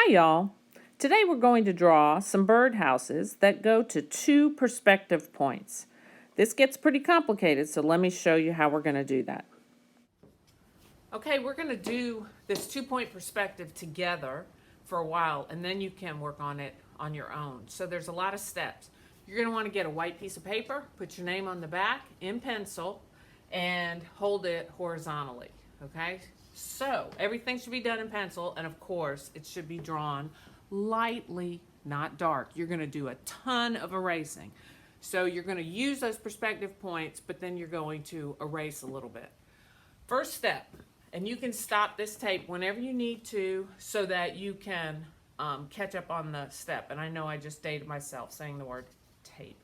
Hi y'all. Today we're going to draw some birdhouses that go to two perspective points. This gets pretty complicated, so let me show you how we're going to do that. Okay, we're going to do this 2-point perspective together for a while, and then you can work on it on your own. So there's a lot of steps. You're going to want to get a white piece of paper, put your name on the back in pencil, and hold it horizontally, okay? So everything should be done in pencil, and of course it should be drawn lightly, not dark. You're going to do a ton of erasing. So you're going to use those perspective points, but then you're going to erase a little bit. First step, and you can stop this tape whenever you need to so that you can catch up on the step. And I know I just dated myself saying the word tape,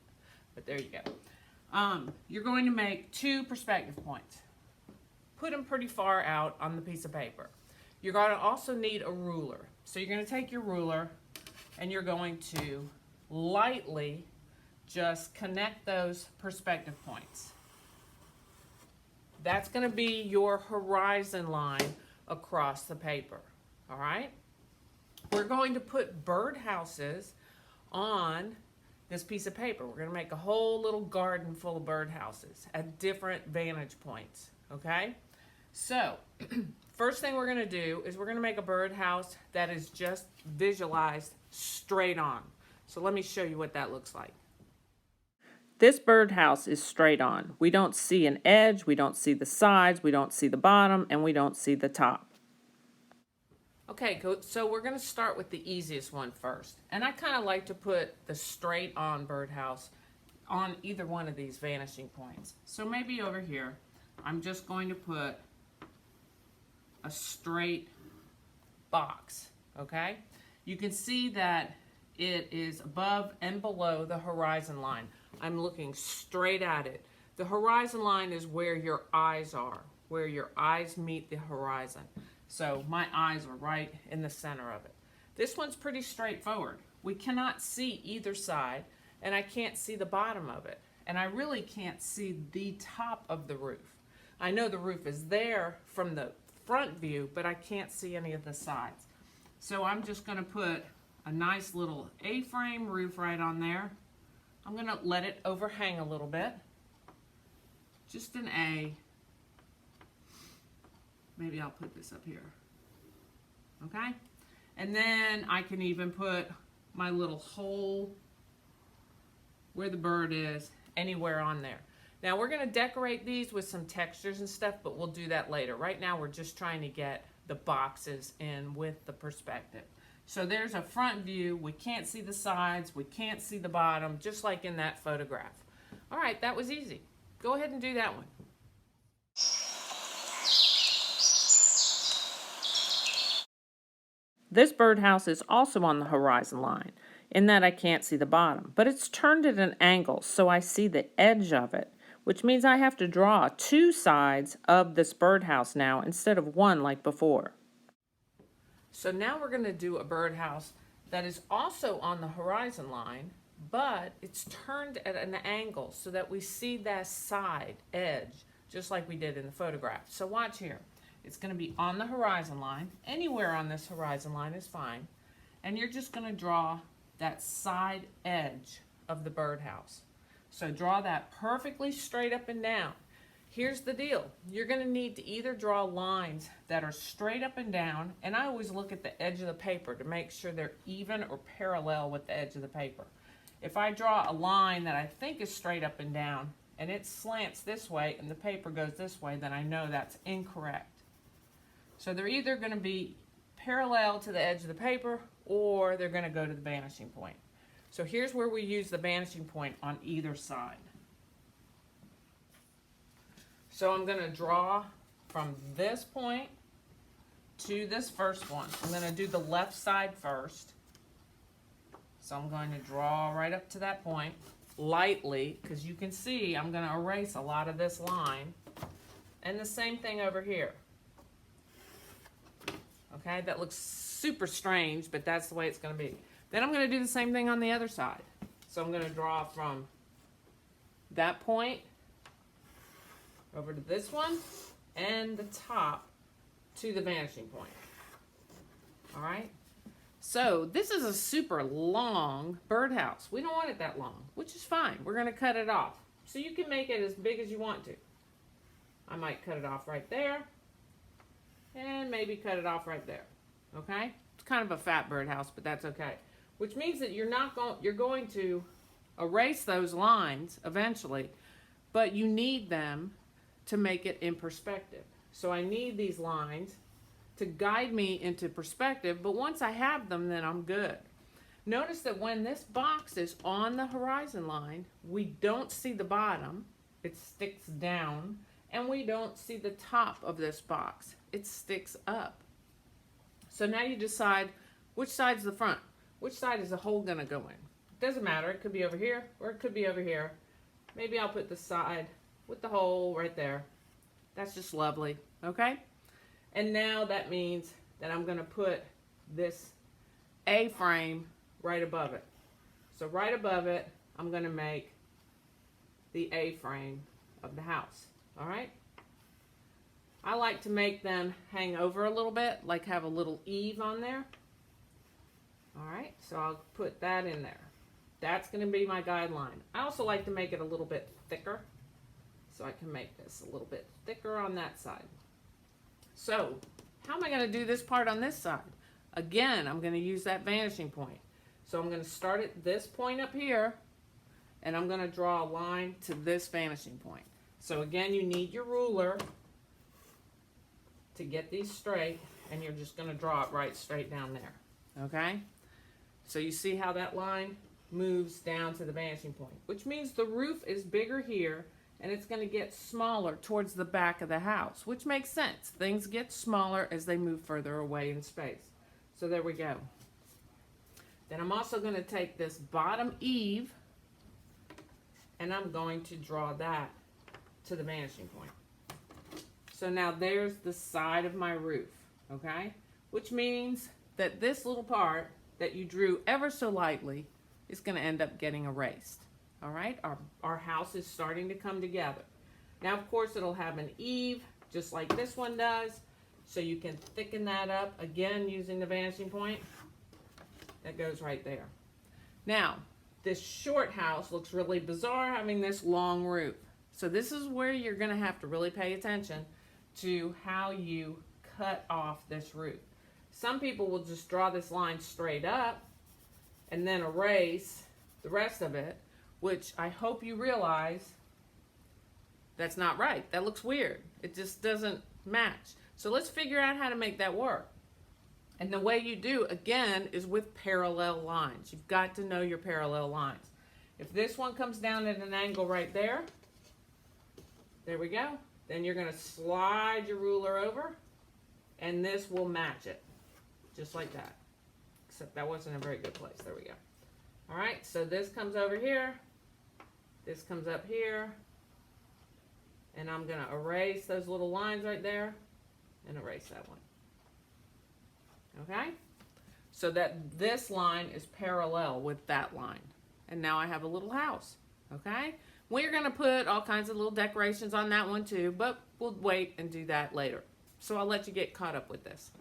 but there you go. You're going to make two perspective points. Put them pretty far out on the piece of paper. You're going to also need a ruler. So you're going to take your ruler and you're going to lightly just connect those perspective points. That's going to be your horizon line across the paper. All right? We're going to put birdhouses on this piece of paper. We're going to make a whole little garden full of birdhouses at different vantage points. Okay? So, first thing we're going to do is we're going to make a birdhouse that is just visualized straight on. So let me show you what that looks like. This birdhouse is straight on. We don't see an edge, we don't see the sides, we don't see the bottom, and we don't see the top. Okay, so we're going to start with the easiest one first. And I kind of like to put the straight on birdhouse on either one of these vanishing points. So maybe over here, I'm just going to put a straight box, okay? You can see that it is above and below the horizon line. I'm looking straight at it. The horizon line is where your eyes are, where your eyes meet the horizon. So my eyes are right in the center of it. This one's pretty straightforward. We cannot see either side, and I can't see the bottom of it. And I really can't see the top of the roof. I know the roof is there from the front view, but I can't see any of the sides. So I'm just going to put a nice little A-frame roof right on there. I'm going to let it overhang a little bit. Just an A. Maybe I'll put this up here. Okay? And then I can even put my little hole where the bird is anywhere on there. Now we're going to decorate these with some textures and stuff, but we'll do that later. Right now we're just trying to get the boxes in with the perspective. So there's a front view. We can't see the sides. We can't see the bottom, just like in that photograph. All right, that was easy. Go ahead and do that one. This birdhouse is also on the horizon line, in that I can't see the bottom, but it's turned at an angle, so I see the edge of it, which means I have to draw two sides of this birdhouse now instead of one like before. So now we're going to do a birdhouse that is also on the horizon line, but it's turned at an angle so that we see that side edge, just like we did in the photograph. So watch here. It's going to be on the horizon line. Anywhere on this horizon line is fine. And you're just going to draw that side edge of the birdhouse. So draw that perfectly straight up and down. Here's the deal. You're going to need to either draw lines that are straight up and down, and I always look at the edge of the paper to make sure they're even or parallel with the edge of the paper. If I draw a line that I think is straight up and down, and it slants this way and the paper goes this way, then I know that's incorrect. So they're either going to be parallel to the edge of the paper, or they're going to go to the vanishing point. So here's where we use the vanishing point on either side. So I'm going to draw from this point to this first one. I'm going to do the left side first. So I'm going to draw right up to that point lightly, because you can see I'm going to erase a lot of this line. And the same thing over here. Okay, that looks super strange, but that's the way it's going to be. Then I'm going to do the same thing on the other side. So I'm going to draw from that point over to this one and the top to the vanishing point. All right? So this is a super long birdhouse. We don't want it that long, which is fine. We're gonna cut it off. So you can make it as big as you want to. I might cut it off right there, and maybe cut it off right there, okay? It's kind of a fat birdhouse, but that's okay. Which means that you're going to erase those lines eventually, but you need them to make it in perspective. So I need these lines to guide me into perspective, but once I have them, then I'm good. Notice that when this box is on the horizon line, we don't see the bottom, it sticks down, and we don't see the top of this box, it sticks up. So now you decide which side's the front, which side is the hole gonna go in. It doesn't matter, it could be over here, or it could be over here. Maybe I'll put the side with the hole right there. That's just lovely, okay? And now that means that I'm gonna put this A-frame right above it. So right above it, I'm gonna make the A-frame of the house, all right? I like to make them hang over a little bit, like have a little eave on there. All right, so I'll put that in there. That's gonna be my guideline. I also like to make it a little bit thicker, so I can make this a little bit thicker on that side. So, how am I gonna do this part on this side? Again, I'm gonna use that vanishing point. So I'm gonna start at this point up here, and I'm gonna draw a line to this vanishing point. So again, you need your ruler to get these straight, and you're just gonna draw it right straight down there, okay? So you see how that line moves down to the vanishing point, which means the roof is bigger here, and it's gonna get smaller towards the back of the house, which makes sense. Things get smaller as they move further away in space. So there we go. Then I'm also going to take this bottom eave, and I'm going to draw that to the vanishing point. So now there's the side of my roof, okay? Which means that this little part that you drew ever so lightly is going to end up getting erased, all right? Our house is starting to come together. Now, of course, it'll have an eave, just like this one does, so you can thicken that up, again, using the vanishing point. That goes right there. Now, this short house looks really bizarre having this long roof. So this is where you're gonna have to really pay attention to how you cut off this roof. Some people will just draw this line straight up and then erase the rest of it, which I hope you realize that's not right. That looks weird. It just doesn't match. So let's figure out how to make that work. And the way you do, again, is with parallel lines. You've got to know your parallel lines. If this one comes down at an angle right there, there we go. Then you're gonna slide your ruler over, and this will match it, just like that. Except that wasn't a very good place. There we go. All right, so this comes over here, this comes up here, and I'm gonna erase those little lines right there, and erase that one. Okay? So that this line is parallel with that line. And now I have a little house. Okay? We're going to put all kinds of little decorations on that one too, but we'll wait and do that later. So I'll let you get caught up with this.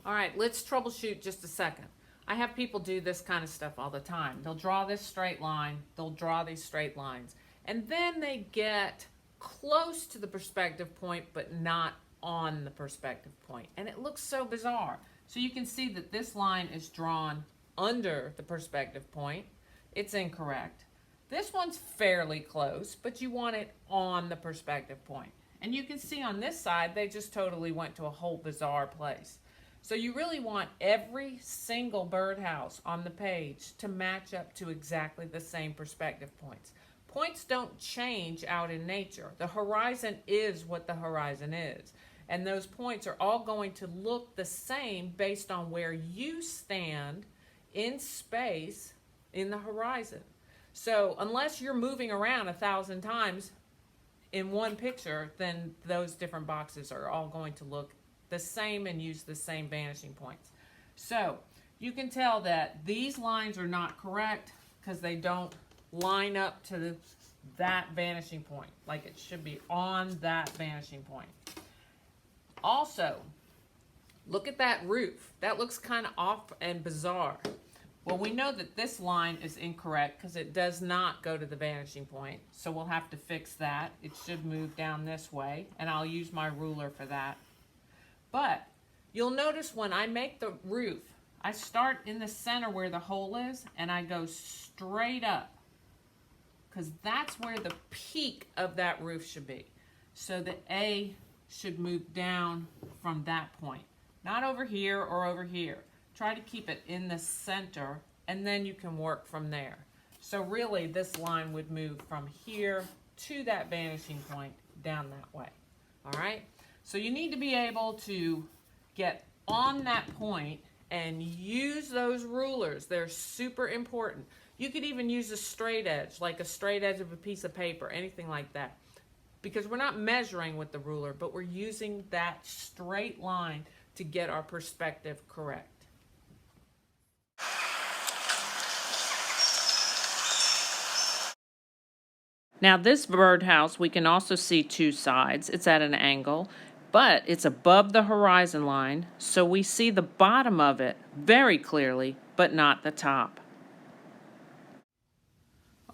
All right, let's troubleshoot just a second. I have people do this kind of stuff all the time. They'll draw this straight line, they'll draw these straight lines, and then they get close to the perspective point, but not on the perspective point, and it looks so bizarre. So you can see that this line is drawn under the perspective point. It's incorrect. This one's fairly close, but you want it on the perspective point. And you can see on this side, they just totally went to a whole bizarre place. So you really want every single birdhouse on the page to match up to exactly the same perspective points. Points don't change out in nature. The horizon is what the horizon is. And those points are all going to look the same based on where you stand in space in the horizon. So unless you're moving around 1,000 times in one picture, then those different boxes are all going to look the same and use the same vanishing points. So you can tell that these lines are not correct because they don't line up to that vanishing point. Like it should be on that vanishing point. Also, Look at that roof. That looks kind of off and bizarre. Well, we know that this line is incorrect because it does not go to the vanishing point. So we'll have to fix that. It should move down this way, and I'll use my ruler for that. But you'll notice when I make the roof, I start in the center where the hole is, and I go straight up because that's where the peak of that roof should be. So the A should move down from that point, not over here or over here. Try to keep it in the center, and then you can work from there. So really, this line would move from here to that vanishing point down that way. All right? So you need to be able to get on that point and use those rulers. They're super important. You could even use a straight edge, like a straight edge of a piece of paper, anything like that. Because we're not measuring with the ruler, but we're using that straight line to get our perspective correct. Now this birdhouse, we can also see two sides. It's at an angle, but it's above the horizon line, so we see the bottom of it very clearly, but not the top.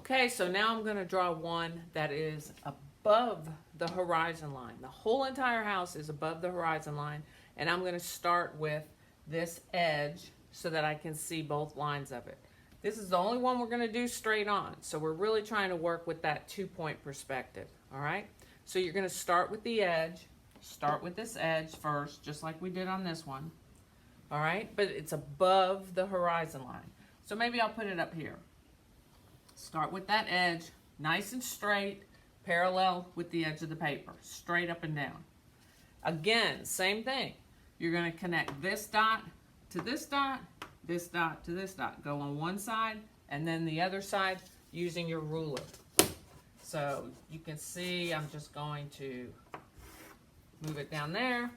Okay, so now I'm going to draw one that is above the horizon line. The whole entire house is above the horizon line, and I'm going to start with this edge so that I can see both lines of it. This is the only one we're going to do straight on, so we're really trying to work with that 2-point perspective, all right? So you're going to start with the edge, start with this edge first, just like we did on this one, all right? But it's above the horizon line. So maybe I'll put it up here. Start with that edge, nice and straight, parallel with the edge of the paper, straight up and down. Again, same thing. You're going to connect this dot to this dot, this dot to this dot. Go on one side and then the other side using your ruler. So you can see I'm just going to move it down there,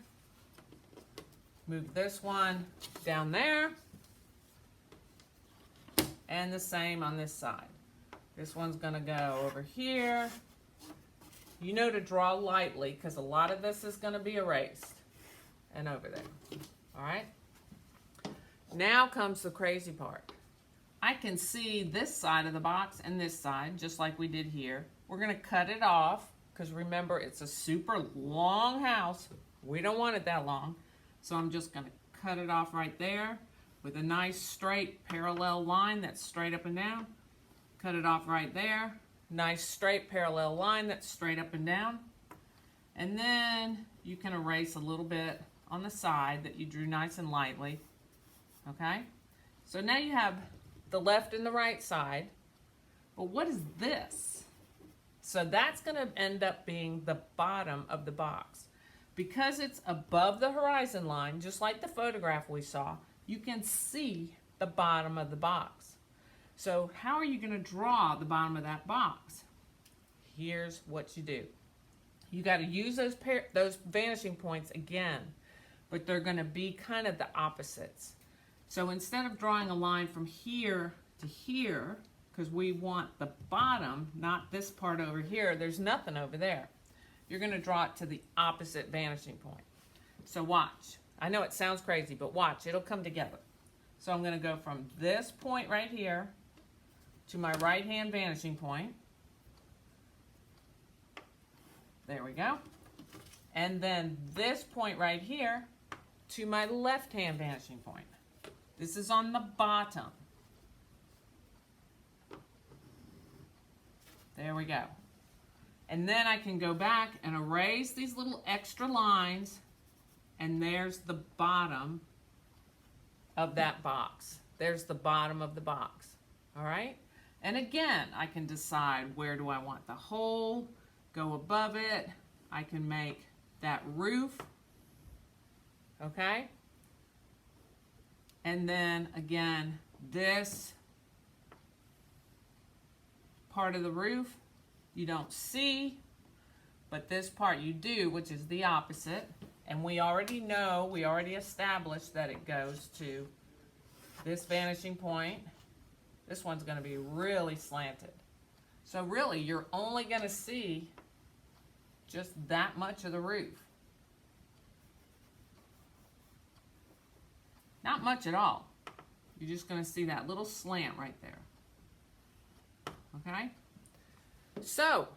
move this one down there, and the same on this side. This one's going to go over here. You know to draw lightly because a lot of this is going to be erased. And over there. All right? Now comes the crazy part. I can see this side of the box and this side, just like we did here. We're going to cut it off because remember, it's a super long house. We don't want it that long. So I'm just going to cut it off right there with a nice straight parallel line that's straight up and down. Cut it off right there. Nice straight parallel line that's straight up and down. And then you can erase a little bit on the side that you drew nice and lightly. Okay? So now you have the left and the right side. But what is this? So that's going to end up being the bottom of the box. Because it's above the horizon line, just like the photograph we saw, you can see the bottom of the box. So how are you going to draw the bottom of that box? Here's what you do. You got to use those vanishing points again, but they're going to be kind of the opposites. So instead of drawing a line from here to here, because we want the bottom, not this part over here, there's nothing over there. You're going to draw it to the opposite vanishing point. So watch. I know it sounds crazy, but watch. It'll come together. So I'm going to go from this point right here to my right-hand vanishing point. There we go. And then this point right here to my left-hand vanishing point. This is on the bottom. There we go. And then I can go back and erase these little extra lines, and there's the bottom of that box. There's the bottom of the box. All right? And again, I can decide where do I want the hole, go above it. I can make that roof, okay? And then again, this part of the roof you don't see, but this part you do, which is the opposite. And we already know, we already established that it goes to this vanishing point. This one's going to be really slanted. So really, you're only going to see just that much of the roof. Not much at all. You're just going to see that little slant right there. Okay? So,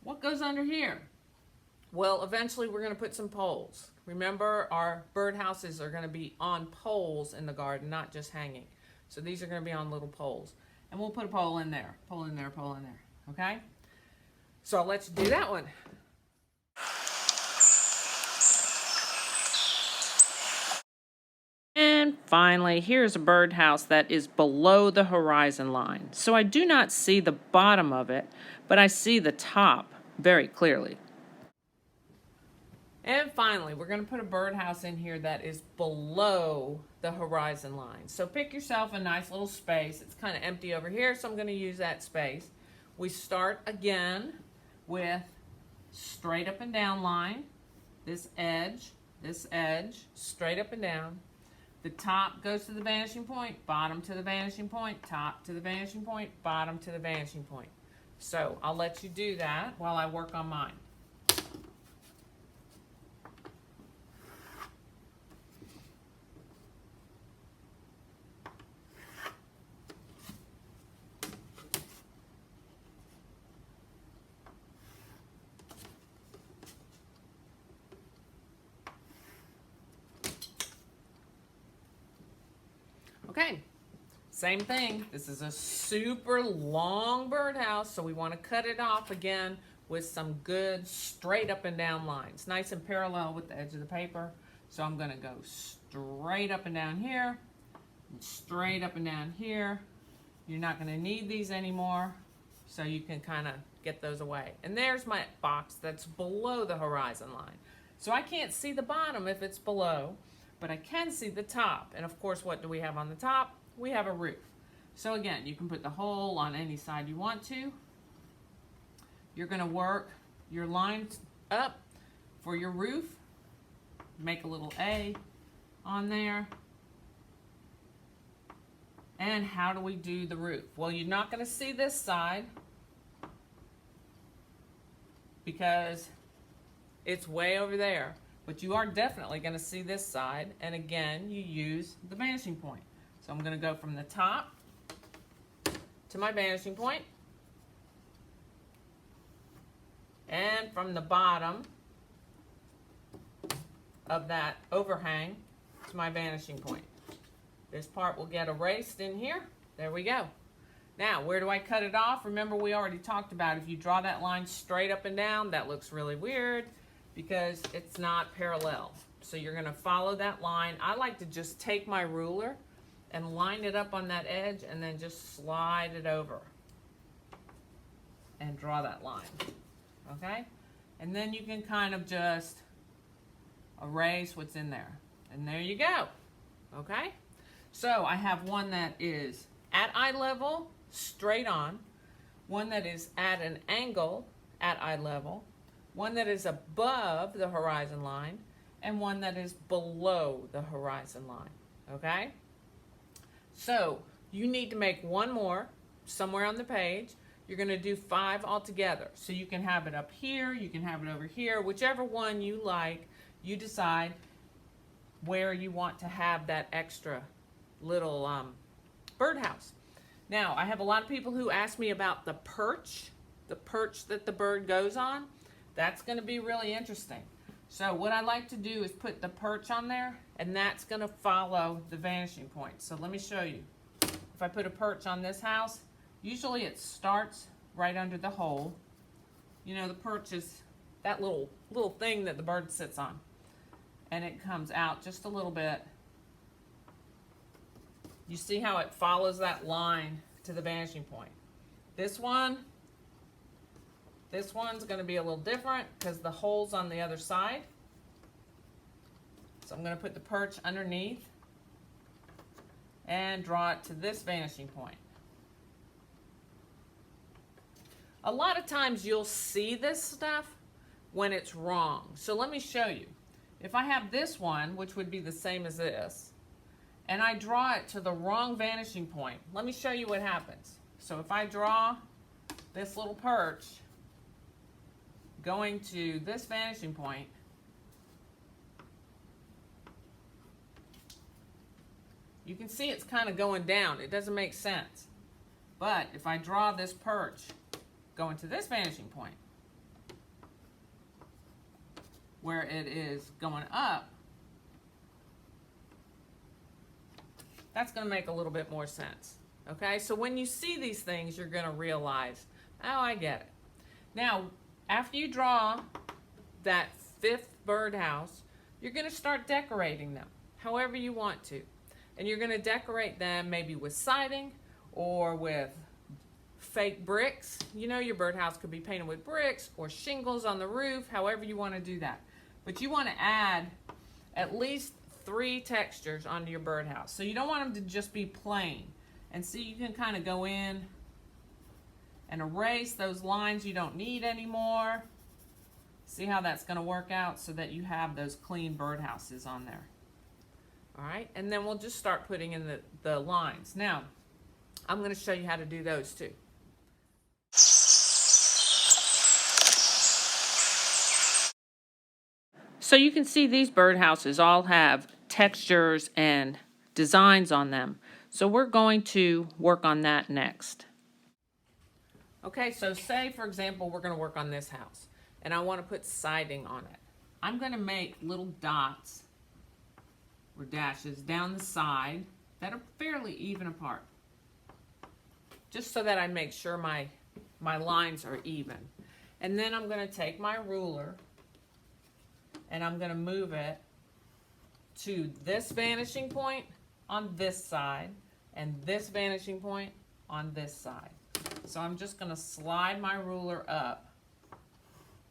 what goes under here? Well, eventually we're going to put some poles. Remember, our birdhouses are going to be on poles in the garden, not just hanging. So these are going to be on little poles. And we'll put a pole in there, pole in there, pole in there. Okay? So I'll let you do that one. And finally, here's a birdhouse that is below the horizon line. So I do not see the bottom of it, but I see the top very clearly. And finally, we're going to put a birdhouse in here that is below the horizon line. So pick yourself a nice little space. It's kind of empty over here, so I'm going to use that space. We start again with straight up and down line. This edge, straight up and down. The top goes to the vanishing point, bottom to the vanishing point, top to the vanishing point, bottom to the vanishing point. So I'll let you do that while I work on mine. Okay, same thing. This is a super long birdhouse, so we want to cut it off again with some good straight up and down lines. Nice and parallel with the edge of the paper. So I'm going to go straight up and down here, and straight up and down here. You're not going to need these anymore, so you can kind of get those away. And there's my box that's below the horizon line. So I can't see the bottom if it's below, but I can see the top. And of course, what do we have on the top? We have a roof. So again, you can put the hole on any side you want to. You're going to work your lines up for your roof. Make a little A on there. And how do we do the roof? Well, you're not going to see this side because it's way over there. But you are definitely going to see this side, and again, you use the vanishing point. So I'm going to go from the top to my vanishing point, and from the bottom of that overhang to my vanishing point. This part will get erased in here. There we go. Now, where do I cut it off? Remember, we already talked about if you draw that line straight up and down, that looks really weird, because it's not parallel. So you're going to follow that line. I like to just take my ruler and line it up on that edge and then just slide it over and draw that line. Okay? And then you can kind of just erase what's in there. And there you go. Okay? So I have one that is at eye level, straight on, one that is at an angle at eye level, one that is above the horizon line, and one that is below the horizon line, okay? So you need to make one more somewhere on the page. You're going to do 5 altogether. So you can have it up here, you can have it over here, whichever one you like. You decide where you want to have that extra little birdhouse. Now, I have a lot of people who ask me about the perch that the bird goes on. That's going to be really interesting. So what I like to do is put the perch on there, and that's going to follow the vanishing point. So let me show you. If I put a perch on this house, usually it starts right under the hole. You know, the perch is that little thing that the bird sits on. And it comes out just a little bit. You see how it follows that line to the vanishing point. This one's going to be a little different because the hole's on the other side. So I'm going to put the perch underneath and draw it to this vanishing point. A lot of times you'll see this stuff when it's wrong. So let me show you. If I have this one, which would be the same as this, and I draw it to the wrong vanishing point, let me show you what happens. So if I draw this little perch going to this vanishing point, You can see it's kind of going down. It doesn't make sense. But if I draw this perch going to this vanishing point, where it is going up, that's going to make a little bit more sense. Okay, so when you see these things, you're going to realize, oh, I get it. Now, after you draw that fifth birdhouse, you're going to start decorating them however you want to. And you're going to decorate them maybe with siding or with fake bricks. You know, your birdhouse could be painted with bricks or shingles on the roof, however you want to do that. But you want to add at least 3 textures onto your birdhouse. So you don't want them to just be plain. And see, you can kind of go in and erase those lines you don't need anymore. See how that's going to work out so that you have those clean birdhouses on there. All right, and then we'll just start putting in the lines. Now, I'm going to show you how to do those too. So you can see these birdhouses all have textures and designs on them. So we're going to work on that next. Okay, so say for example we're going to work on this house and I want to put siding on it. I'm going to make little dots or dashes down the side that are fairly even apart, just so that I make sure my lines are even. And then I'm going to take my ruler and I'm going to move it to this vanishing point on this side and this vanishing point on this side. So I'm just going to slide my ruler up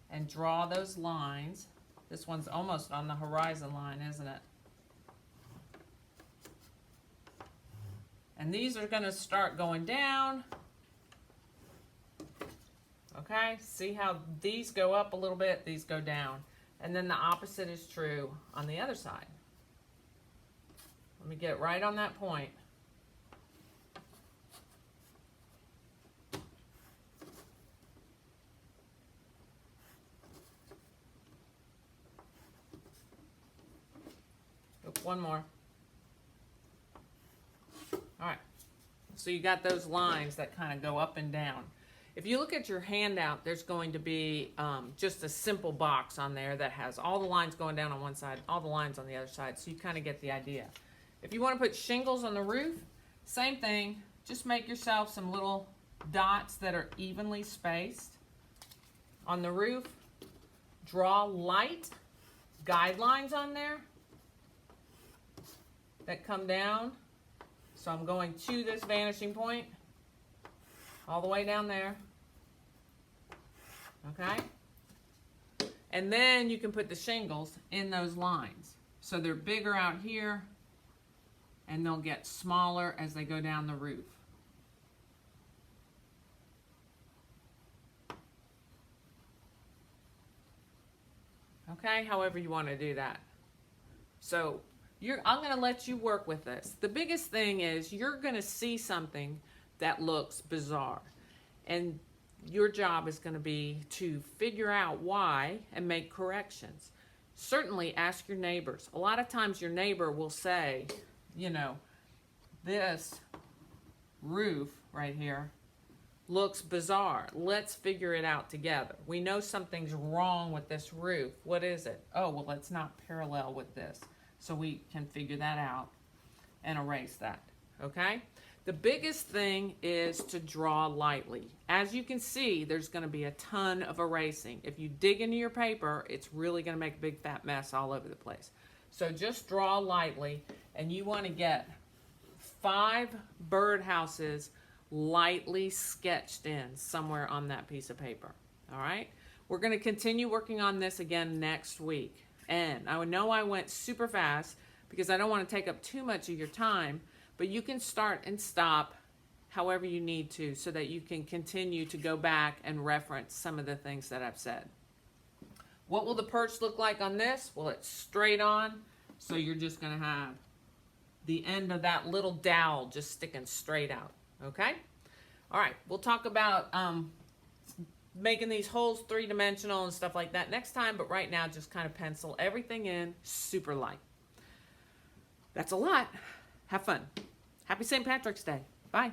and draw those lines. This one's almost on the horizon line, isn't it? And these are going to start going down. Okay, see how these go up a little bit, these go down. And then the opposite is true on the other side. Let me get right on that point. Oop, one more. All right, so you got those lines that kind of go up and down. If you look at your handout, there's going to be just a simple box on there that has all the lines going down on one side, all the lines on the other side, so you kind of get the idea. If you want to put shingles on the roof, same thing. Just make yourself some little dots that are evenly spaced on the roof. Draw light guidelines on there that come down. So I'm going to this vanishing point, all the way down there. Okay? And then you can put the shingles in those lines. So they're bigger out here, and they'll get smaller as they go down the roof. Okay, however you want to do that. So I'm going to let you work with this. The biggest thing is you're going to see something that looks bizarre. And your job is going to be to figure out why and make corrections. Certainly ask your neighbors. A lot of times your neighbor will say, you know, this roof right here looks bizarre. Let's figure it out together. We know something's wrong with this roof. What is it? Oh, well, it's not parallel with this. So we can figure that out and erase that, okay? The biggest thing is to draw lightly. As you can see, there's going to be a ton of erasing. If you dig into your paper, it's really going to make a big fat mess all over the place. So just draw lightly, and you want to get 5 birdhouses lightly sketched in somewhere on that piece of paper, all right? We're going to continue working on this again next week. And I know I went super fast because I don't want to take up too much of your time, but you can start and stop however you need to so that you can continue to go back and reference some of the things that I've said. What will the perch look like on this? Well, it's straight on, so you're just going to have the end of that little dowel just sticking straight out, okay? All right, we'll talk about making these holes 3-dimensional and stuff like that next time, but right now just kind of pencil everything in super light. That's a lot, Have fun. Happy St. Patrick's Day. Bye.